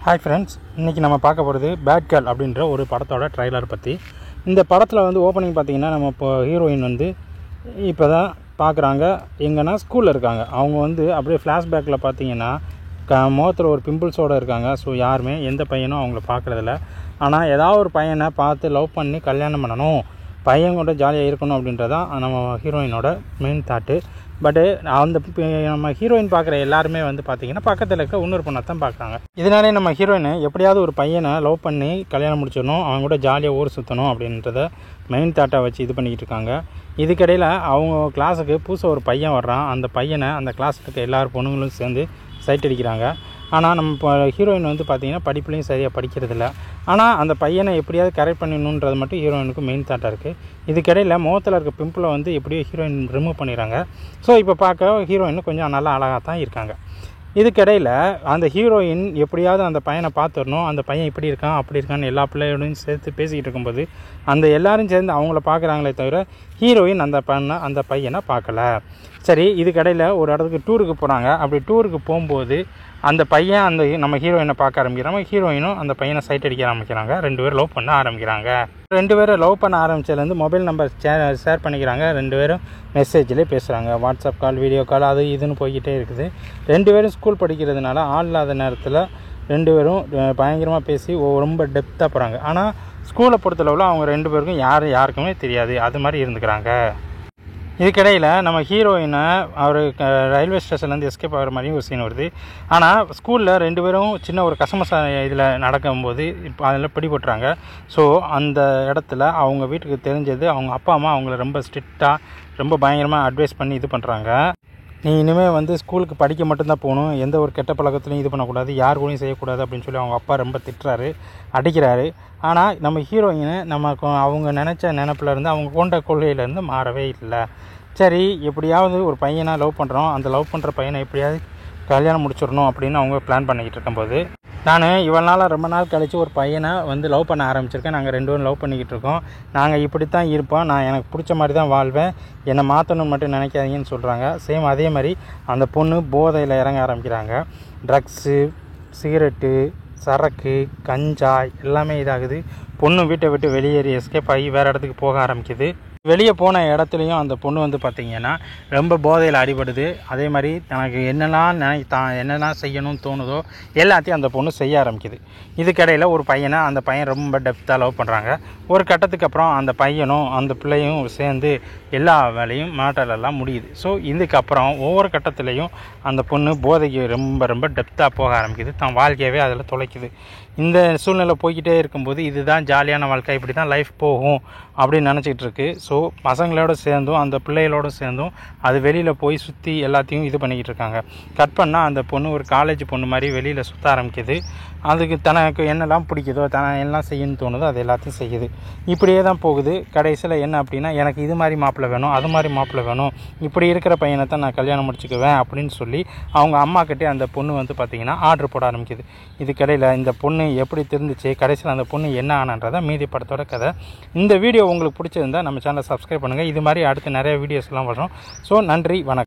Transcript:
Hi friends, இன்றைக்கி நம்ம பார்க்க போகிறது பேட் கேர்ள் அப்படின்ற ஒரு படத்தோட ட்ரைலர் பற்றி. இந்த படத்தில் வந்து ஓப்பனிங் பார்த்திங்கன்னா நம்ம இப்போ ஹீரோயின் வந்து இப்போ தான் பார்க்குறாங்க. எங்கன்னா ஸ்கூலில் இருக்காங்க. அவங்க வந்து அப்படியே ஃப்ளாஷ்பேக்கில் பார்த்திங்கன்னா முகத்தில் ஒரு பிம்பிள்ஸோடு இருக்காங்க. ஸோ யாருமே எந்த பையனும் அவங்கள பார்க்குறதில்ல. ஆனால் ஏதாவது ஒரு பையனை பார்த்து லவ் பண்ணி கல்யாணம் பண்ணணும், பையன் கூட ஜாலியாக இருக்கணும் அப்படின்றதான் நம்ம ஹீரோயினோட மெயின் தாட்டு. பட்டு அந்த நம்ம ஹீரோயின் பார்க்குற எல்லாருமே வந்து பார்த்திங்கன்னா பக்கத்தில் இருக்க இன்னொரு பொண்ணை தான் பார்க்குறாங்க. இதனாலே நம்ம ஹீரோயின் எப்படியாவது ஒரு பையனை லவ் பண்ணி கல்யாணம் முடிச்சிடணும், அவங்க கூட ஜாலியாக ஊர் சுற்றணும் அப்படின்றத மெயின் தாட்டாக வச்சு இது பண்ணிக்கிட்டு இருக்காங்க. இதுக்கிடையில் அவங்க கிளாஸுக்கு புதுசாக ஒரு பையன் வர்றான். அந்த பையனை அந்த கிளாஸில் இருக்க எல்லார் பொண்ணுங்களும் சேர்ந்து சைட் அடிக்கிறாங்க. ஆனால் நம்ம இப்போ ஹீரோயின் வந்து பார்த்திங்கன்னா படிப்புலையும் சரியாக படிக்கிறதில்ல. ஆனால் அந்த பையனை எப்படியாவது கரெக்ட் பண்ணிடணுன்றது மட்டும் ஹீரோயினுக்கு மெயின் தாட்டாக இருக்குது. இதுக்கிடையில் முகத்தில் இருக்க பிம்பிளை வந்து எப்படியோ ஹீரோயின் ரிமூவ் பண்ணிடுறாங்க. ஸோ இப்போ பார்க்க ஹீரோயின் கொஞ்சம் நல்லா அழகாக தான் இருக்காங்க. இதுக்கிடையில் அந்த ஹீரோயின் எப்படியாவது அந்த பையனை பார்த்துடணும், அந்த பையன் இப்படி இருக்கான் அப்படி இருக்கான்னு எல்லா பிள்ளையோடையும் சேர்த்து பேசிக்கிட்டு இருக்கும்போது அந்த எல்லோரும் சேர்ந்து அவங்கள பார்க்குறாங்களே தவிர ஹீரோயின் அந்த பையனை பார்க்கல. சரி, இதுக்கிடையில் ஒரு இடத்துக்கு டூருக்கு போகிறாங்க. அப்படி டூருக்கு போகும்போது அந்த பையன் நம்ம ஹீரோயினை பார்க்க ஆரம்பிக்கிறாங்க. ஹீரோயினும் அந்த பையனை சைட் அடிக்க ஆரம்பிக்கிறாங்க. 2 பேரும் லவ் பண்ண ஆரம்பிக்கிறாங்க. 2 பேரும் லவ் பண்ண ஆரம்பித்ததுலேருந்து மொபைல் நம்பர் ஷேர் பண்ணிக்கிறாங்க. 2 பேரும் மெசேஜ்லேயே பேசுகிறாங்க. வாட்ஸ்அப் கால், வீடியோ கால், அது இதுன்னு போய்கிட்டே இருக்குது. 2 பேரும் ஸ்கூல் படிக்கிறதுனால ஆள் இல்லாத நேரத்தில் 2 பேரும் பயங்கரமாக பேசி ரொம்ப டெப்த்தாக போகிறாங்க. ஆனால் ஸ்கூலை பொறுத்தளவில் அவங்க 2 பேருக்கும் யாருக்குமே தெரியாது. அது மாதிரி இருந்துக்கிறாங்க. இதுக்கிடையில் நம்ம ஹீரோயினை அவர் ரயில்வே ஸ்டேஷன்லேருந்து எஸ்கேப் ஆகிற மாதிரியும் ஒரு சீன் வருது. ஆனால் ஸ்கூலில் 2 பேரும் சின்ன ஒரு கசமசா இதில் நடக்கும்போது இப்போ அதில் பிடிபட்டுறாங்க. ஸோ அந்த இடத்துல அவங்க வீட்டுக்கு தெரிஞ்சது அவங்க அப்பா அம்மா அவங்கள ரொம்ப ஸ்ட்ரிக்டாக ரொம்ப பயங்கரமாக அட்வைஸ் பண்ணி இது பண்ணுறாங்க. நீ இனிமேல் வந்து ஸ்கூலுக்கு படிக்க மட்டும்தான் போகணும், எந்த ஒரு கெட்ட பழக்கத்துலையும் இது பண்ணக்கூடாது, யார் கூடயும் செய்யக்கூடாது அப்படின்னு சொல்லி அவங்க அப்பா ரொம்ப திட்டுறாரு, அடிக்கிறாரு. ஆனால் நம்ம ஹீரோயினை அவங்க நினச்ச நினப்பில் இருந்து அவங்க கொண்ட கொள்கையிலேருந்து மாறவே இல்லை. சரி, எப்படியாவது ஒரு பையனை லவ் பண்ணுறோம், அந்த லவ் பண்ணுற பையனை எப்படியாவது கல்யாணம் முடிச்சிடணும் அப்படின்னு அவங்க பிளான் பண்ணிக்கிட்டு இருக்கும்போது நான் இவ்வளோ நாளாக ரொம்ப நாள் கழித்து ஒரு பையனை வந்து லவ் பண்ண ஆரம்பிச்சிருக்கேன். நாங்கள் 2 பேரும் லவ் பண்ணிக்கிட்டு இருக்கோம். நாங்கள் இப்படி தான் இருப்போம், நான் எனக்கு பிடிச்ச மாதிரி தான் வாழ்வேன், என்னை மாற்றணும்னு மட்டும் நினைக்காதீங்கன்னு சொல்கிறாங்க. சேம் அதே மாதிரி அந்த பொண்ணு போதையில் இறங்க ஆரம்பிக்கிறாங்க. ட்ரக்ஸு, சிகரெட்டு, சரக்கு, கஞ்சா எல்லாமே இதாகுது. பொண்ணு வீட்டை விட்டு வெளியேறி எஸ்கேப் ஆகி வேறு இடத்துக்கு போக ஆரம்பிக்குது. வெளியே போன இடத்துலையும் அந்த பொண்ணு வந்து பார்த்திங்கன்னா ரொம்ப போதையில் அடிபடுது. அதே மாதிரி தனக்கு என்னெல்லாம் செய்யணும்னு தோணுதோ எல்லாத்தையும் அந்த பொண்ணு செய்ய ஆரம்பிக்குது. இதுக்கிடையில் ஒரு பையனை அந்த பையன் ரொம்ப டெப்த்தாக லவ் பண்ணுறாங்க. ஒரு கட்டத்துக்கு அப்புறம் அந்த பையனும் அந்த பிள்ளையும் சேர்ந்து எல்லா வேலையும் மாட்டலெல்லாம் முடியுது. ஸோ இதுக்கப்புறம் ஒவ்வொரு கட்டத்துலேயும் அந்த பொண்ணு போதைக்கு ரொம்ப டெப்த்தாக போக ஆரம்பிக்குது. தான் வாழ்க்கையவே அதில் தொலைக்குது. இந்த சூழ்நிலை போய்கிட்டே இருக்கும்போது இதுதான் ஜாலியான வாழ்க்கை, இப்படி தான் லைஃப் போகும் அப்படின்னு நினச்சிக்கிட்டு இருக்கு. ஸோ பசங்களோட சேர்ந்தும் அந்த பிள்ளைகளோட சேர்ந்தும் அது வெளியில் போய் சுற்றி எல்லாத்தையும் இது பண்ணிக்கிட்டு இருக்காங்க. கட் பண்ணால் அந்த பொண்ணு ஒரு காலேஜ் பொண்ணு மாதிரி வெளியில் சுற்ற ஆரம்பிக்குது. அதுக்கு தனக்கு என்னெல்லாம் பிடிக்குதோ எல்லாம் செய்யணும்னு தோணுதோ அது எல்லாத்தையும் செய்யுது. இப்படியே தான் போகுது. கடைசியில் என்ன அப்படின்னா, எனக்கு இது மாதிரி மாப்பிள்ளை வேணும், அது மாதிரி மாப்பிள்ளை வேணும், இப்படி இருக்கிற பையனை தான் நான் கல்யாணம் முடிச்சுக்குவேன் அப்படின்னு சொல்லி அவங்க அம்மாக்கிட்டே அந்த பொண்ணு வந்து பார்த்திங்கன்னா ஆர்டர் போட ஆரம்பிக்குது. இதுக்கிடையில் இந்த பொண்ணு எப்படி தெரிஞ்சிச்சு, கடைசியில் அந்த பொண்ணு என்ன ஆனன்றதை மீதி படத்தோட கதை. இந்த வீடியோ உங்களுக்கு பிடிச்சிருந்தால் நம்ம சேனலை சப்ஸ்கிரைப் பண்ணுங்கள். இது மாதிரி அடுத்து நிறைய வீடியோஸ்லாம் வரும். ஸோ நன்றி, வணக்கம்.